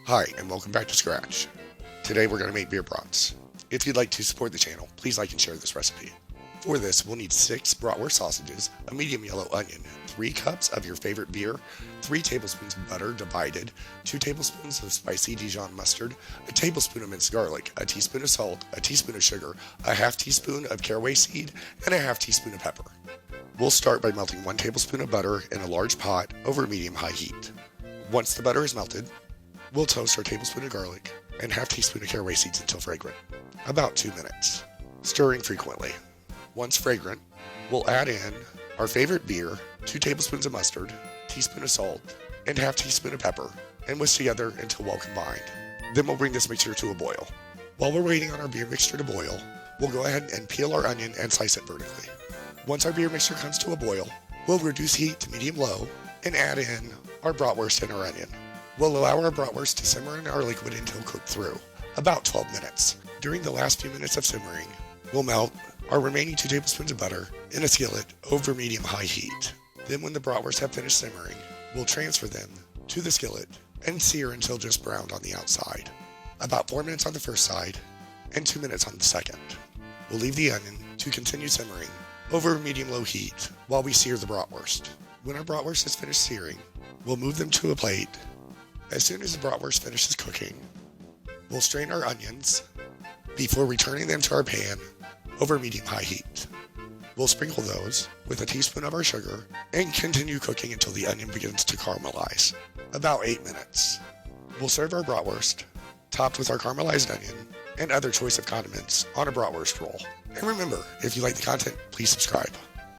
Hi, and welcome back to Scratch. Today we're going to make beer brats. If you'd like to support the channel, please like and share this recipe. For this, we'll need 6 Bratwurst sausages, a medium yellow onion, 3 cups of your favorite beer, 3 tablespoons of butter divided, 2 tablespoons of spicy Dijon mustard, a tablespoon of minced garlic, a teaspoon of salt, a teaspoon of sugar, a half teaspoon of caraway seed, and a half teaspoon of pepper. We'll start by melting 1 tablespoon of butter in a large pot over medium-high heat. Once the butter is melted, we'll toast our tablespoon of garlic and half teaspoon of caraway seeds until fragrant, about 2 minutes, stirring frequently. Once fragrant, we'll add in our favorite beer, 2 tablespoons of mustard, teaspoon of salt, and half teaspoon of pepper, and whisk together until well combined. Then we'll bring this mixture to a boil. While we're waiting on our beer mixture to boil, we'll go ahead and peel our onion and slice it vertically. Once our beer mixture comes to a boil, we'll reduce heat to medium-low and add in our bratwurst and our onion. We'll allow our bratwurst to simmer in our liquid until cooked through, about 12 minutes. During the last few minutes of simmering, we'll melt our remaining 2 tablespoons of butter in a skillet over medium-high heat. Then when the bratwurst have finished simmering, we'll transfer them to the skillet and sear until just browned on the outside, about 4 minutes on the first side and 2 minutes on the second. We'll leave the onion to continue simmering over medium-low heat while we sear the bratwurst. When our bratwurst is finished searing, we'll move them to a plate. As soon as the bratwurst finishes cooking, we'll strain our onions before returning them to our pan over medium-high heat. We'll sprinkle those with a teaspoon of our sugar and continue cooking until the onion begins to caramelize, about 8 minutes. We'll serve our bratwurst, topped with our caramelized onion and other choice of condiments on a bratwurst roll. And remember, if you like the content, please subscribe.